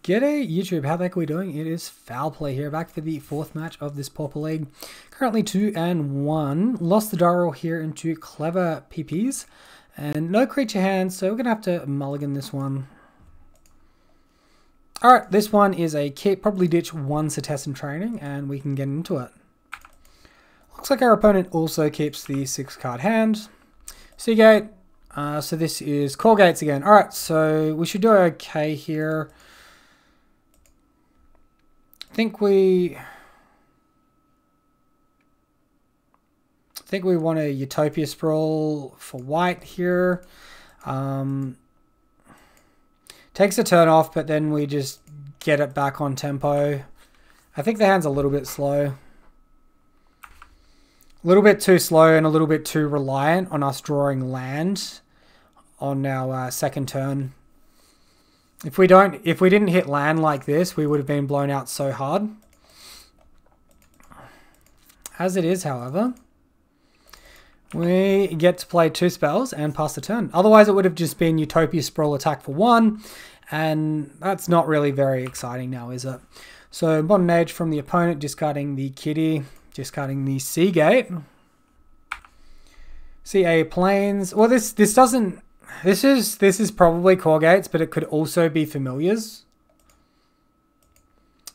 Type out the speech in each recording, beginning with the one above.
G'day YouTube, how the heck are we doing? It is Foul Play here, back for the fourth match of this Pauper League. Currently 2-1. Lost the die roll here into clever PPs. And no creature hands, so we're going to have to mulligan this one. Alright, this one is a keep, probably ditch one Sideboarding training, and we can get into it. Looks like our opponent also keeps the 6-card hand. Seagate. So this is Caw-Gates again. Alright, so we should do okay here. I think we want a Utopia Sprawl for white here. Takes a turn off, but then we just get it back on tempo. I think the hand's a little bit slow. A little bit too slow and a little bit too reliant on us drawing land on our second turn. If we didn't hit land like this, we would have been blown out so hard. As it is, however, we get to play 2 spells and pass the turn. Otherwise, it would have just been Utopia Sprawl attack for 1, and that's not really very exciting now, is it? So Modern Age from the opponent, discarding the Kitty, discarding the Seagate. CA Plains. Well, this doesn't. This is probably Caw-Gates, but it could also be Familiars.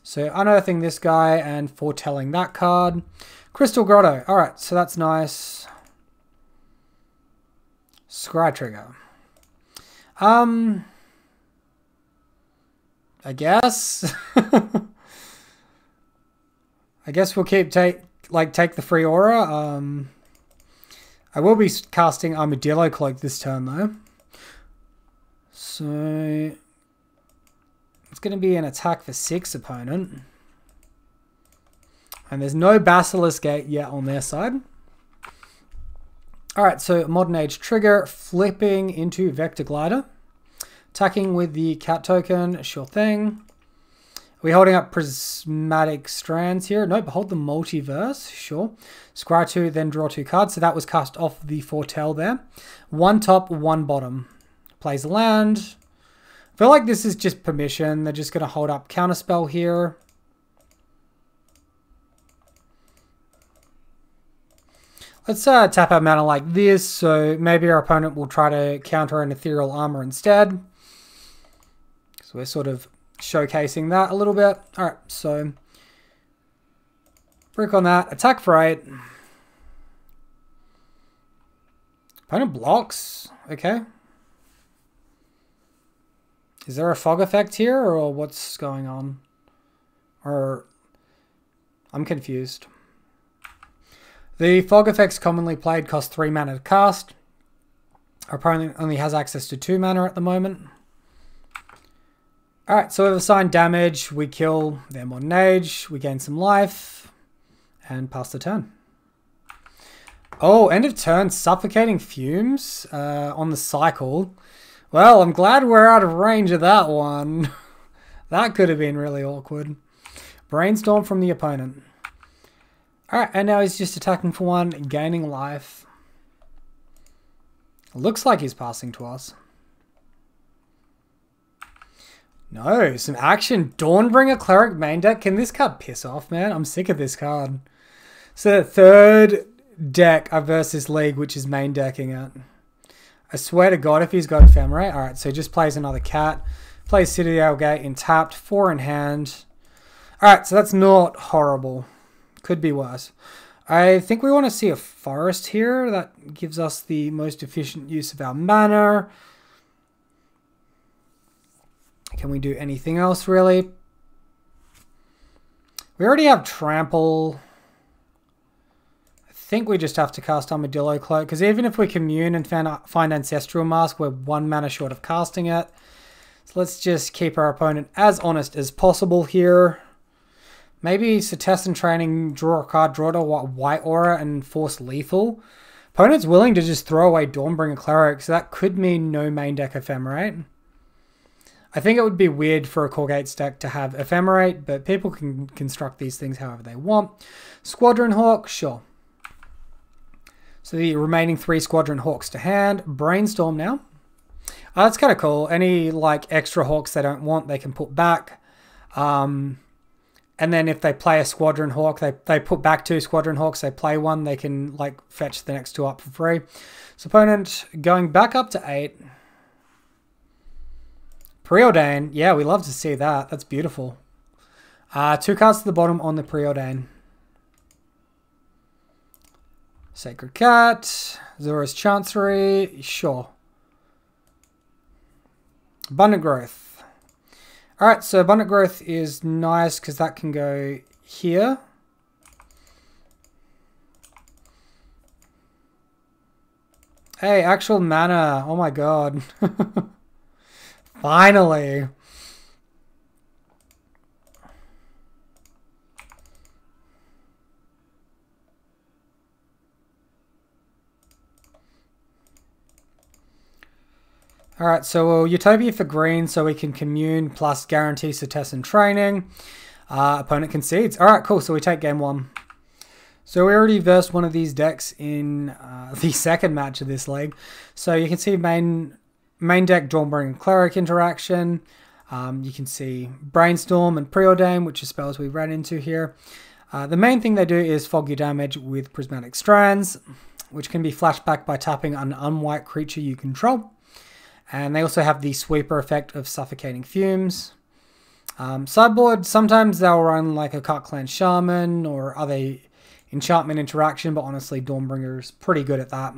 So unearthing this guy and foretelling that card. Crystal Grotto. Alright, so that's nice. Scry Trigger. I guess. I guess we'll keep take the free aura. I will be casting Armadillo Cloak this turn though. So it's going to be an attack for 6 opponent. And there's no Basilisk Gate yet on their side. Alright, so Modern Age trigger, flipping into Vector Glider. Attacking with the cat token, sure thing. Are we holding up Prismatic Strands here? Nope, hold the Multiverse, sure. Scry 2, then draw 2 cards. So that was cast off the Foretell there. 1 top, 1 bottom. Plays a land. I feel like this is just permission. They're just going to hold up Counterspell here. Let's tap our mana like this, so maybe our opponent will try to counter an Ethereal Armor instead. So we're sort of showcasing that a little bit. Alright, so brick on that. Attack for 8. Opponent blocks. Okay. Is there a fog effect here, or what's going on? Or I'm confused. The fog effects commonly played cost 3 mana to cast. Our opponent only has access to 2 mana at the moment. Alright, so we've assigned damage. We kill their Modern Age. We gain some life. And pass the turn. Oh, end of turn. Suffocating Fumes on the cycle. Well, I'm glad we're out of range of that one. That could have been really awkward. Brainstorm from the opponent. Alright, and now he's just attacking for 1, gaining life. Looks like he's passing to us. No, some action. Dawnbringer Cleric main deck. Can this card piss off, man? I'm sick of this card. So third deck versus League, which is main decking it. I swear to God, if he's got Ephemerate. Alright, so he just plays another cat. Plays Citadel Gate in tapped, 4 in hand. Alright, so that's not horrible. Could be worse. I think we want to see a forest here. That gives us the most efficient use of our mana. Can we do anything else, really? We already have Trample. I think we just have to cast Armadillo Cloak, because even if we commune and find Ancestral Mask, we're 1 mana short of casting it. So let's just keep our opponent as honest as possible here. Maybe Sideboarding training, draw a card, draw to white aura, and force lethal. Opponent's willing to just throw away Dawnbringer Cleric, so that could mean no main deck Ephemerate. I think it would be weird for a Caw-Gates deck to have Ephemerate, but people can construct these things however they want. Squadron Hawk, sure. So the remaining 3 Squadron Hawks to hand. Brainstorm now. That's kind of cool. Any like extra Hawks they don't want, they can put back. And then if they play a Squadron Hawk, they put back 2 Squadron Hawks, they play one, they can like fetch the next 2 up for free. So opponent going back up to 8. Preordain. Yeah, we love to see that. That's beautiful. 2 cards to the bottom on the Preordain. Sacred Cat. Zora's Chancery. Sure. Abundant Growth. Alright, so Abundant Growth is nice because that can go here. Hey, actual mana. Oh my god. Finally. Alright, so we'll Utopia for green so we can commune plus guarantee success and training. Opponent concedes. Alright, cool. So we take game 1. So we already versed one of these decks in the second match of this league. So you can see main deck Dawnbringer Cleric interaction. You can see Brainstorm and Preordain, which are spells we ran into here. The main thing they do is fog you damage with Prismatic Strands, which can be flashed back by tapping an unwhite creature you control. And they also have the sweeper effect of Suffocating Fumes. Sideboard, sometimes they'll run like a Cut Clan Shaman or other enchantment interaction, but honestly Dawnbringer is pretty good at that.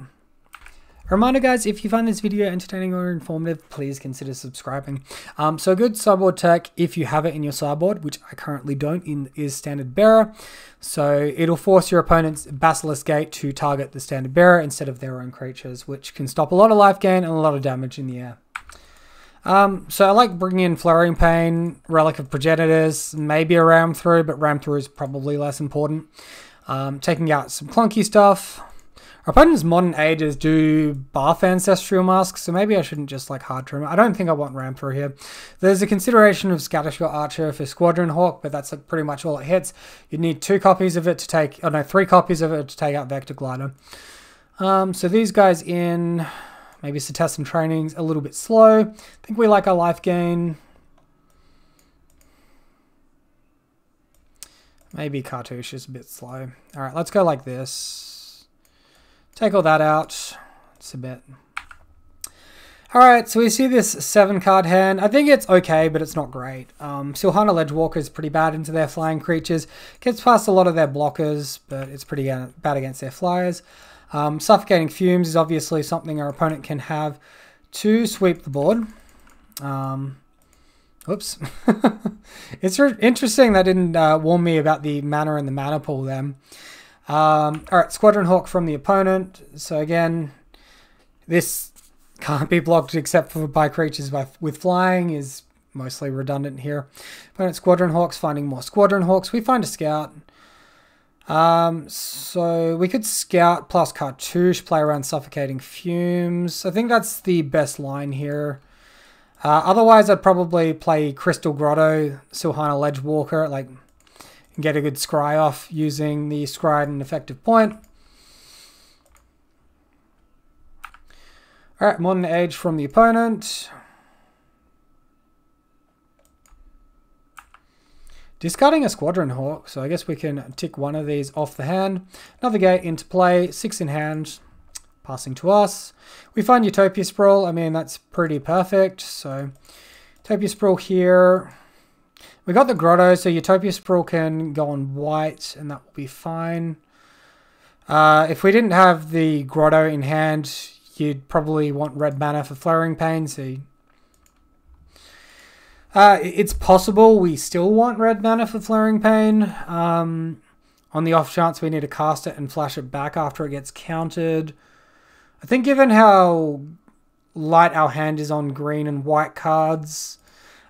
A reminder guys, if you find this video entertaining or informative, please consider subscribing. So a good sideboard tech, if you have it in your sideboard, which I currently don't, is Standard Bearer. So it'll force your opponent's Basilisk Gate to target the Standard Bearer instead of their own creatures, which can stop a lot of life gain and a lot of damage in the air. So I like bringing in Flurrying Pain, Relic of Progenitors, maybe a Ram Through, but Ram Through is probably less important. Taking out some clunky stuff. Our opponent's Modern Ages do buff Ancestral Mask, so maybe I shouldn't just like hard trim. I don't think I want Ram Through here. There's a consideration of Scattershot Archer for Squadron Hawk, but that's like pretty much all it hits. You'd need 2 copies of it to take, oh no, 3 copies of it to take out Vector Glider. So these guys in, maybe Success and Training's a little bit slow. I think we like our life gain. Maybe Cartouche is a bit slow. Alright, let's go like this. Take all that out. It's a bit. Alright, so we see this 7-card hand. I think it's okay, but it's not great. Silhana Ledgewalker is pretty bad into their flying creatures. Gets past a lot of their blockers, but it's pretty bad against their flyers. Suffocating Fumes is obviously something our opponent can have to sweep the board. Whoops. It's interesting that didn't warn me about the mana and the mana pool then. Alright, Squadron Hawk from the opponent. So again, this can't be blocked except for by creatures with flying, is mostly redundant here. Opponent Squadron Hawks finding more Squadron Hawks. We find a Scout. So we could Scout plus Cartouche, play around Suffocating Fumes. I think that's the best line here. Otherwise, I'd probably play Crystal Grotto, Silhana Ledgewalker, like get a good scry off using the scry at an effective point. Alright, Modern Age from the opponent. Discarding a Squadron Hawk, so I guess we can tick one of these off the hand. Another gate into play, 6 in hand, passing to us. We find Utopia Sprawl, I mean that's pretty perfect, so Utopia Sprawl here. We got the Grotto, so Utopia Sprawl can go on white, and that will be fine. If we didn't have the Grotto in hand, you'd probably want red mana for Flurrying Pain, so it's possible we still want red mana for Flurrying Pain. On the off chance we need to cast it and flash it back after it gets countered. I think given how light our hand is on green and white cards,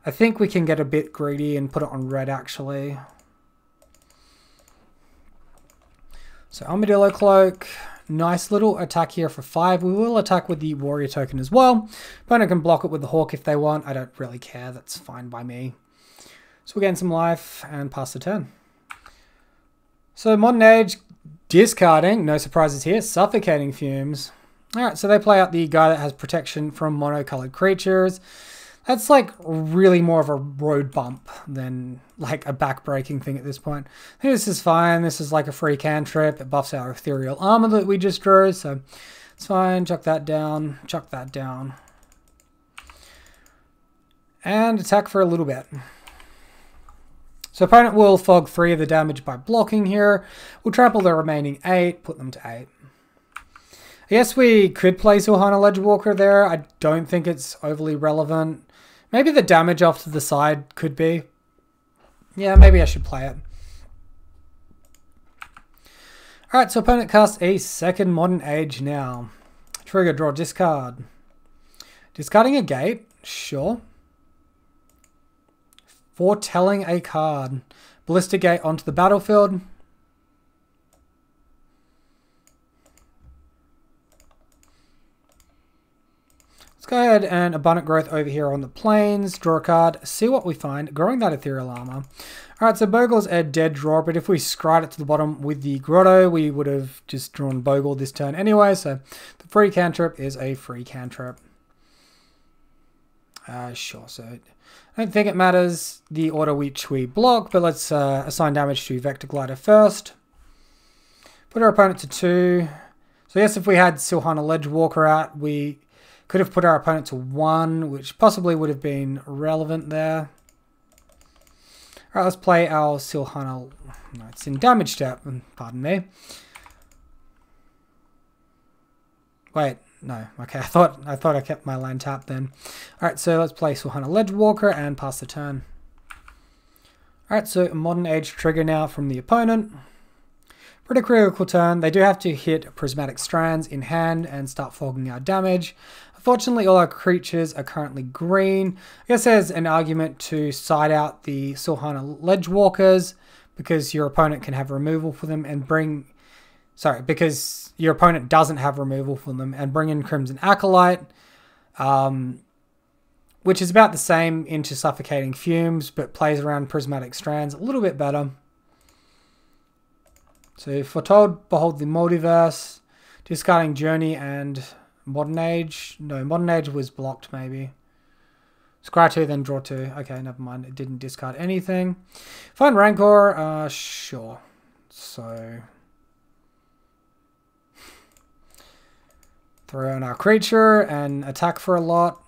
I think we can get a bit greedy and put it on red actually. So Armadillo Cloak, nice little attack here for 5. We will attack with the Warrior token as well. Opponent can block it with the Hawk if they want. I don't really care, that's fine by me. So we'll gain some life and pass the turn. So Modern Age, discarding, no surprises here, Suffocating Fumes. Alright, so they play out the guy that has protection from monocolored creatures. That's like really more of a road bump than like a back-breaking thing at this point. I think this is fine. This is like a free cantrip. It buffs our ethereal armor that we just drew, so it's fine. Chuck that down. Chuck that down. And attack for a little bit. So opponent will fog 3 of the damage by blocking here. We'll trample the remaining 8, put them to 8. I guess we could play Silhana Ledgewalker there. I don't think it's overly relevant. Maybe the damage off to the side could be. Yeah, maybe I should play it. Alright, so opponent casts a second Modern Age now. Trigger, draw, discard. Discarding a gate, sure. Foretelling a card. Ballistic Gate onto the battlefield. Let's go ahead and Abundant Growth over here on the plains. Draw a card. See what we find. Growing that ethereal armor. Alright, so Bogle's a dead draw, but if we scryed it to the bottom with the Grotto, we would have just drawn Bogle this turn anyway, so the free cantrip is a free cantrip. Sure, so I don't think it matters the order which we block, but let's assign damage to Vector Glider first. Put our opponent to 2. So yes, if we had Silhana Ledgewalker out, we could have put our opponent to 1, which possibly would have been relevant there. Alright, let's play our Silhana. No, it's in damage step, pardon me. Wait, no, okay, I thought I kept my land tapped then. Alright, so let's play Silhana Ledgewalker and pass the turn. Alright, so a Modern Age trigger now from the opponent. Pretty critical turn. They do have to hit Prismatic Strands in hand and start fogging our damage. Unfortunately, all our creatures are currently green. I guess there's an argument to side out the Silhana Ledgewalkers because your opponent can have removal for them and bring... Sorry, because your opponent doesn't have removal for them and bring in Crimson Acolyte, which is about the same into Suffocating Fumes, but plays around Prismatic Strands a little bit better. So Foretold, Behold the Multiverse, discarding Journey and Modern Age. No, Modern Age was blocked maybe. Scry 2, then draw 2. Okay, never mind. It didn't discard anything. Find Rancor. Sure. So throw in our creature and attack for a lot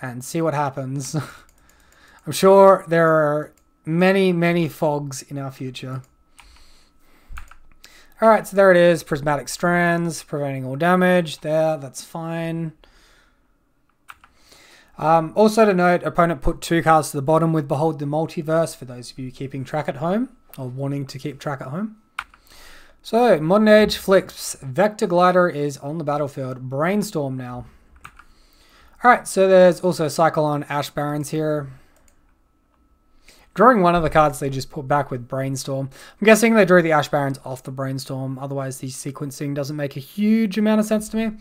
and see what happens. I'm sure there are many, many fogs in our future. Alright, so there it is. Prismatic Strands, preventing all damage. There, that's fine. Also to note, opponent put 2 cards to the bottom with Behold the Multiverse, for those of you keeping track at home, or wanting to keep track at home. So, Modern Age flips. Vector Glider is on the battlefield. Brainstorm now. Alright, so there's also Cyclone Ash Barrens here. Drawing one of the cards they just put back with Brainstorm. I'm guessing they drew the Ash Barrens off the Brainstorm, otherwise the sequencing doesn't make a huge amount of sense to me.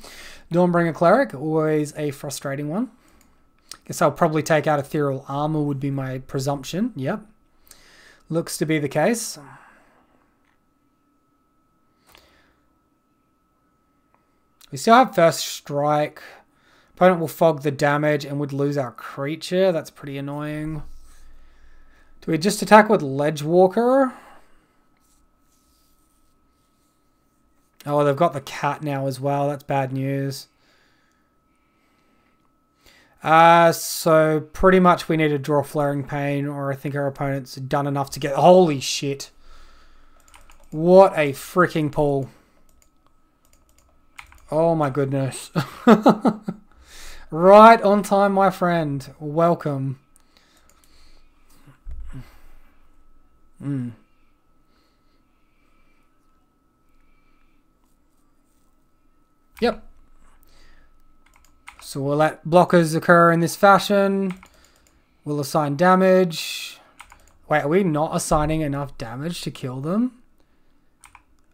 Dawnbringer Cleric, always a frustrating one. Guess I'll probably take out Ethereal Armor would be my presumption. Yep. Looks to be the case. We still have First Strike. Opponent will fog the damage and would lose our creature. That's pretty annoying. Do we just attack with Ledgewalker? Oh, they've got the cat now as well. That's bad news. So pretty much we need to draw Flaring Pain, or I think our opponent's done enough to get... Holy shit. What a freaking pull. Oh my goodness. Right on time, my friend. Welcome. Yep. So we'll let blockers occur in this fashion. We'll assign damage. Wait, are we not assigning enough damage to kill them?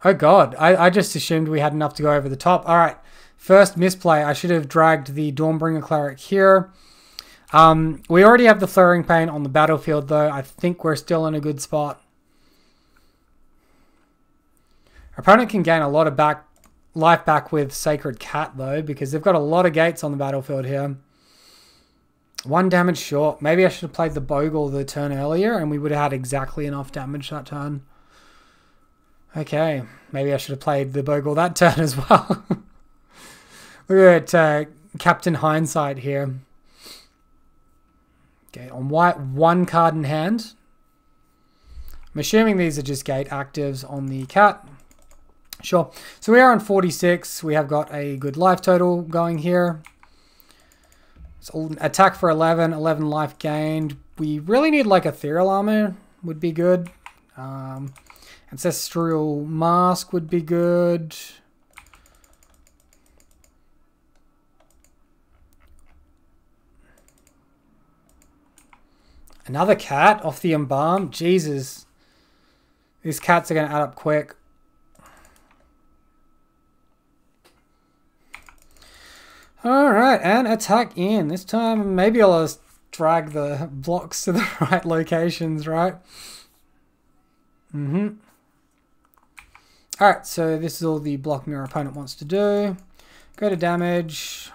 Oh god, I just assumed we had enough to go over the top. Alright, first misplay. I should have dragged the Dawnbringer Cleric here. We already have the Flaring Pain on the battlefield though. I think we're still in a good spot. Our opponent can gain a lot of life back with Sacred Cat though, because they've got a lot of gates on the battlefield here. 1 damage short. Maybe I should have played the Bogle the turn earlier and we would have had exactly enough damage that turn. Okay, maybe I should have played the Bogle that turn as well. We're at Captain Hindsight here. Okay, on white, 1 card in hand. I'm assuming these are just gate actives on the cat. Sure. So we are on 46. We have got a good life total going here. So attack for 11, 11 life gained. We really need like Ethereal Armor would be good. Ancestral Mask would be good. Another cat off the Embalm. Jesus. These cats are going to add up quick. Alright, and attack in. This time, maybe I'll just drag the blocks to the right locations, right? Alright, so this is all the blocking our opponent wants to do. Go to damage.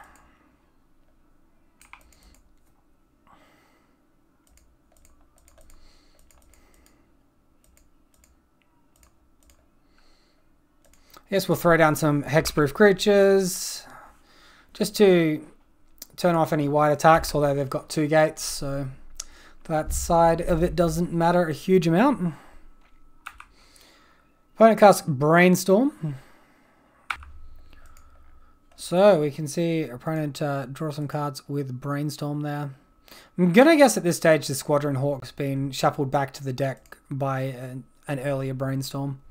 Yes, we'll throw down some hexproof creatures just to turn off any white attacks, although they've got 2 gates, so that side of it doesn't matter a huge amount. Opponent casts Brainstorm. So we can see opponent draw some cards with Brainstorm there. I'm going to guess at this stage the Squadron Hawk's been shuffled back to the deck by an earlier Brainstorm.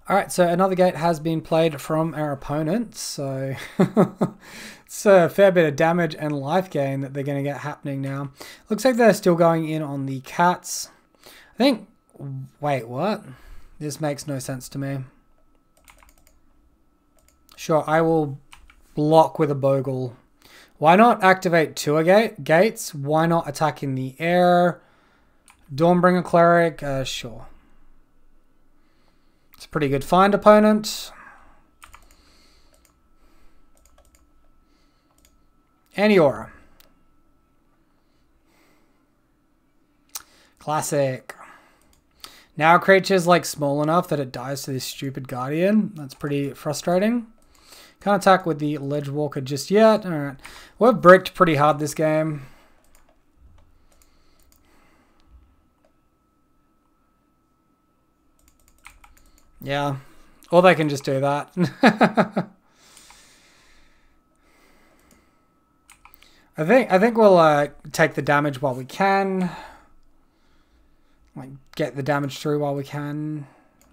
Alright, so another gate has been played from our opponent, so it's a fair bit of damage and life gain that they're going to get happening now. Looks like they're still going in on the cats. I think... Wait, what? This makes no sense to me. Sure, I will block with a Bogle. Why not activate 2 gates? Why not attack in the air? Dawnbringer Cleric? Sure. It's a pretty good find opponent. Aniora. Classic. Now creature's like small enough that it dies to this stupid Guardian. That's pretty frustrating. Can't attack with the Ledgewalker just yet. Alright. We've bricked pretty hard this game. Yeah, or they can just do that. I think we'll take the damage while we can. Like get the damage through while we can.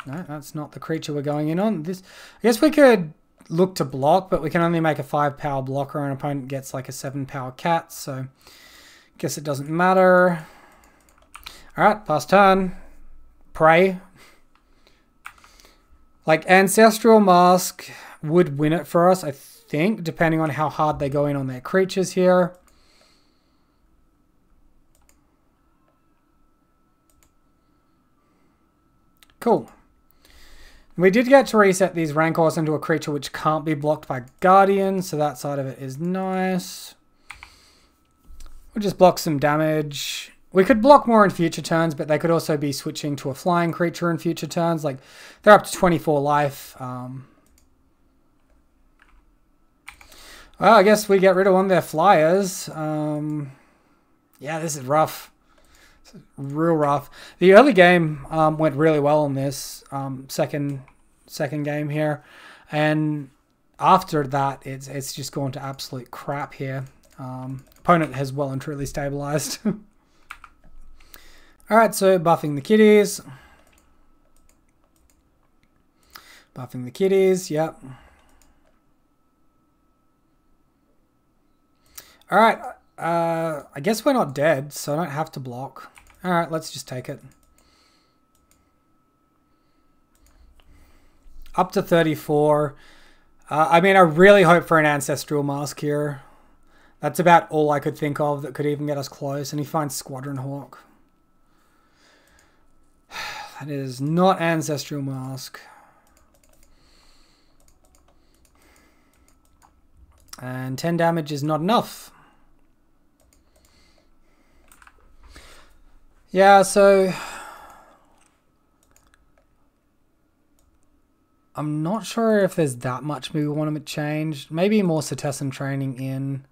No, that's not the creature we're going in on. This, I guess we could look to block, but we can only make a 5 power blocker and an opponent gets like a 7 power cat, so guess it doesn't matter. Alright, pass turn. Pray. Like, Ancestral Mask would win it for us, I think, depending on how hard they go in on their creatures here. Cool. We did get to reset these Rancors into a creature which can't be blocked by Guardian, so that side of it is nice. We'll just block some damage. We could block more in future turns, but they could also be switching to a flying creature in future turns. Like, they're up to 24 life. Well, I guess we get rid of one of their flyers. Yeah, this is rough. This is real rough. The early game went really well on this second game here. And after that, it's just gone to absolute crap here. Opponent has well and truly stabilized. Alright, so buffing the kitties. Buffing the kitties, yep. Alright, I guess we're not dead, so I don't have to block. Alright, let's just take it. Up to 34. I mean, I really hope for an Ancestral Mask here. That's about all I could think of that could even get us close, and he finds Squadron Hawk. That is not Ancestral Mask. And 10 damage is not enough. Yeah, so I'm not sure if there's that much we want to change. Maybe more Citizen training in.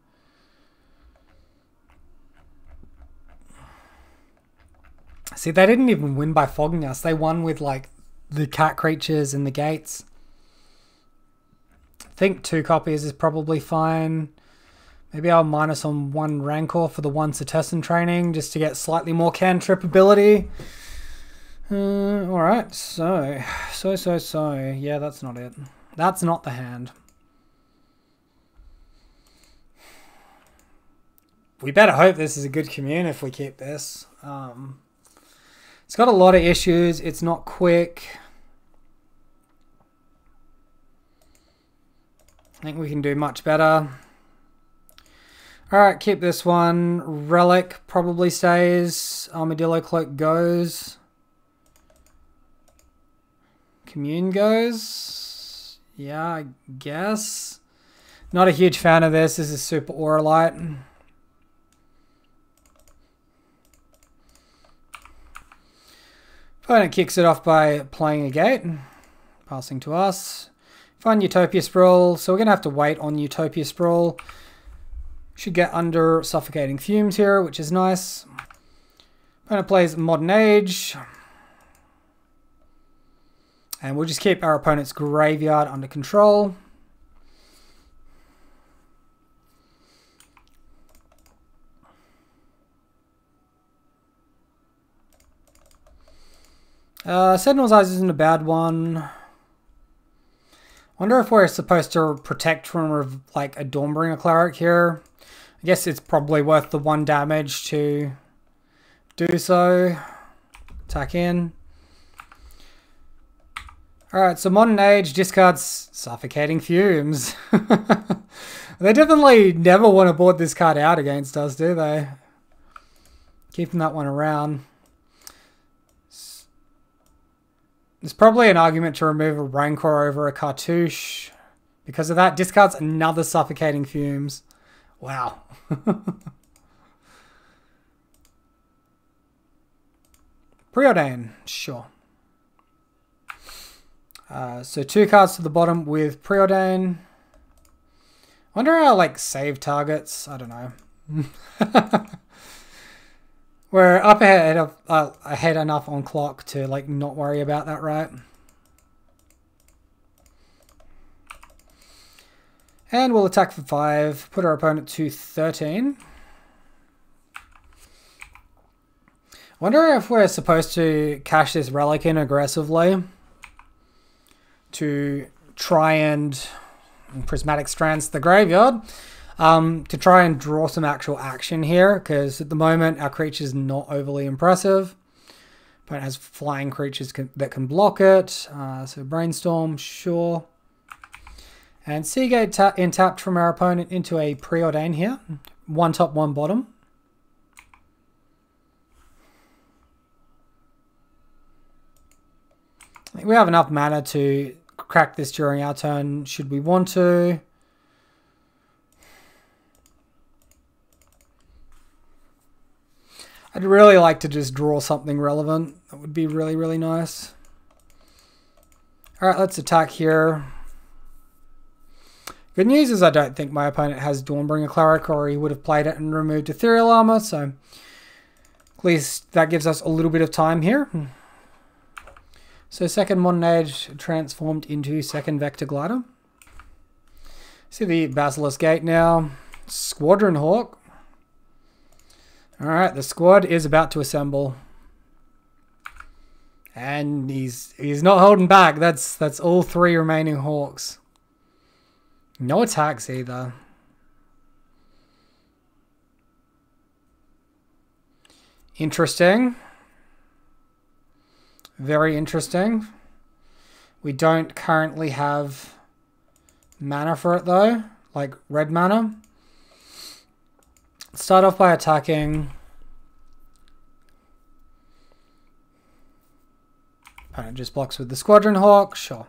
See, they didn't even win by fogging us. They won with like the cat creatures and the gates. I think 2 copies is probably fine. Maybe I'll minus on 1 Rancor for the 1 Citizen training just to get slightly more cantrip ability. Alright, so. Yeah, that's not it. That's not the hand. We better hope this is a good commune if we keep this. It's got a lot of issues. It's not quick. I think we can do much better. Alright, keep this one. Relic probably stays. Armadillo Cloak goes. Commune goes. Yeah, I guess. Not a huge fan of this. This is super aura light. Opponent kicks it off by playing a gate. Passing to us. Find Utopia Sprawl. So we're going to have to wait on Utopia Sprawl. Should get under Suffocating Fumes here, which is nice. Opponent plays Modern Age. And we'll just keep our opponent's graveyard under control. Sentinel's Eyes isn't a bad one. Wonder if we're supposed to protect from like a Dawnbringer Cleric here. I guess it's probably worth the 1 damage to do so. Attack in. Alright, so Modern Age discards Suffocating Fumes. They definitely never want to board this card out against us, do they? Keeping that one around. There's probably an argument to remove a Rancor over a Cartouche. Because of that, discards another Suffocating Fumes. Wow. Preordain, sure. So 2 cards to the bottom with Preordain. Wonder how like save targets. I don't know. We're up ahead enough on clock to like not worry about that, right? And we'll attack for 5. Put our opponent to 13. Wonder if we're supposed to cash this relic in aggressively to try and Prismatic Strands the graveyard to try and draw some actual action here, because at the moment our creature's not overly impressive. Opponent has flying creatures that can block it, so Brainstorm, sure. And Seagate tapped from our opponent into a Preordain here. 1 top, 1 bottom. I think we have enough mana to crack this during our turn, should we want to. I'd really like to just draw something relevant. That would be really, really nice. Alright, let's attack here. Good news is I don't think my opponent has Dawnbringer Cleric, or he would have played it and removed Ethereal Armor, so at least that gives us a little bit of time here. So 2nd Modern Age transformed into 2nd Vector Glider. See the Basilisk Gate now. Squadron Hawk. Alright, the squad is about to assemble. And he's not holding back. That's all 3 remaining Hawks. No attacks either. Interesting. Very interesting. We don't currently have mana for it though, like red mana. Start off by attacking. Opponent just blocks with the Squadron Hawk, sure.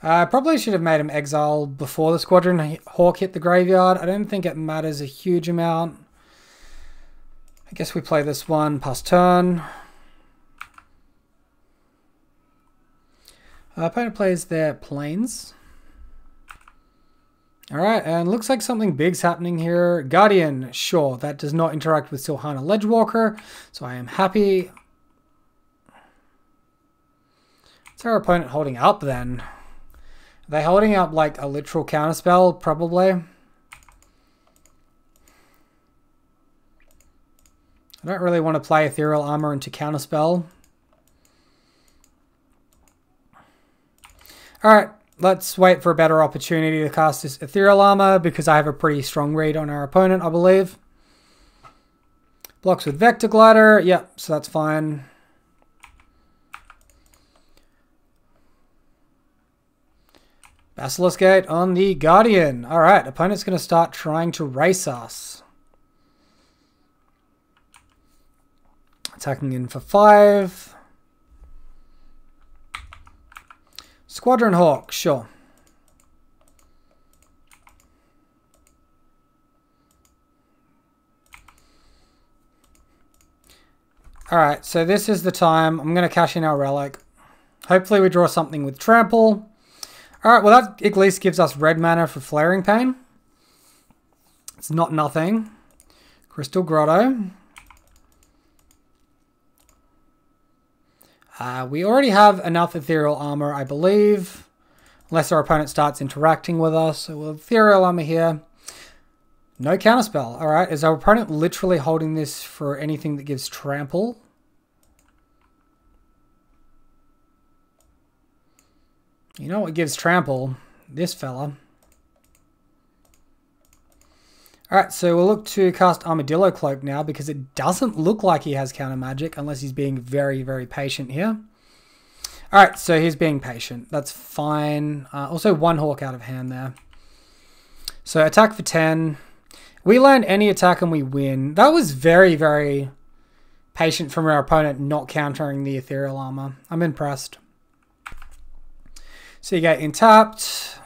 Probably should have made him exile before the Squadron Hawk hit the graveyard. I don't think it matters a huge amount. I guess we play this one, pass turn. Opponent plays their planes. Alright, and looks like something big's happening here. Guardian, sure, that does not interact with Silhana Ledgewalker, so I am happy. What's our opponent holding up then? Are they holding up like a literal counterspell? Probably. I don't really want to play Ethereal Armor into counterspell. Alright, let's wait for a better opportunity to cast this Ethereal Armor because I have a pretty strong read on our opponent, I believe. Blocks with Vector Glider. Yep, so that's fine. Basilisk Gate on the Guardian. Alright, opponent's going to start trying to race us. Attacking in for 5. Squadron Hawk, sure. Alright, so this is the time. I'm going to cash in our Relic. Hopefully we draw something with Trample. Alright, well that at least gives us red mana for Flaring Pain. It's not nothing. Crystal Grotto. We already have enough Ethereal Armor, I believe. Unless our opponent starts interacting with us. So we'll Ethereal Armor here. No counterspell. Alright, is our opponent literally holding this for anything that gives Trample? You know what gives Trample? This fella. Alright, so we'll look to cast Armadillo Cloak now because it doesn't look like he has counter magic unless he's being very, very patient here. Alright, so he's being patient. That's fine. Also one Hawk out of hand there. So attack for 10. We land any attack and we win. That was very, very patient from our opponent not countering the Ethereal Armor. I'm impressed. So you get in tapped.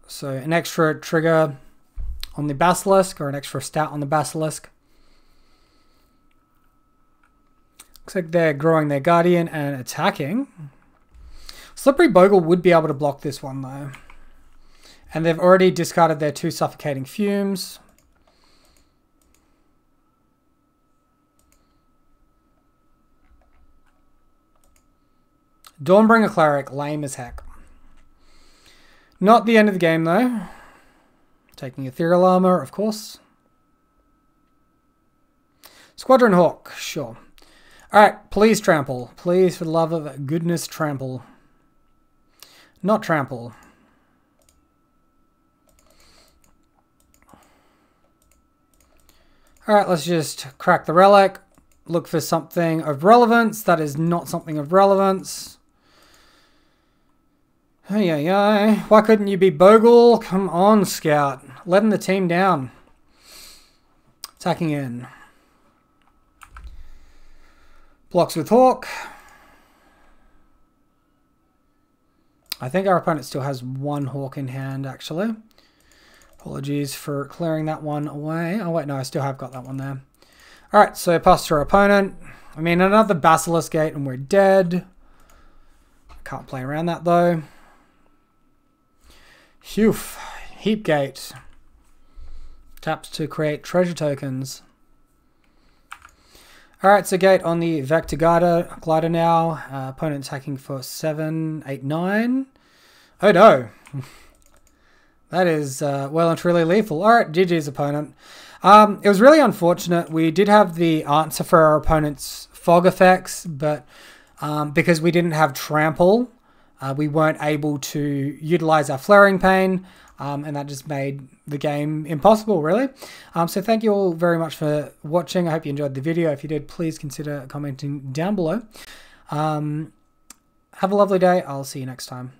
So an extra trigger on the Basilisk, or an extra stat on the Basilisk. Looks like they're growing their Guardian and attacking. Slippery Bogle would be able to block this one though. And they've already discarded their 2 Suffocating Fumes. Dawnbringer Cleric, lame as heck. Not the end of the game though. Taking Ethereal Armor, of course. Squadron Hawk, sure. Alright, please Trample. Please, for the love of goodness, Trample. Not Trample. Alright, let's just crack the Relic. Look for something of relevance. That is not something of relevance. Hey, why couldn't you be Bogle? Come on, Scout. Letting the team down. Attacking in. Blocks with Hawk. I think our opponent still has 1 Hawk in hand, actually. Apologies for clearing that one away. Oh, wait, no, I still have got that one there. Alright, so pass to our opponent. I mean, another Basilisk Gate and we're dead. Can't play around that, though. Phew. Heap Gate. Taps to create treasure tokens. Alright, so Gate on the Vector Glider now. Opponent attacking for 7, 8, 9. Oh no. That is well and truly lethal. Alright, GG's opponent. It was really unfortunate. We did have the answer for our opponent's fog effects, but because we didn't have Trample, we weren't able to utilize our Flaring Pain, and that just made the game impossible, really. So thank you all very much for watching. I hope you enjoyed the video. If you did, please consider commenting down below. Have a lovely day. I'll see you next time.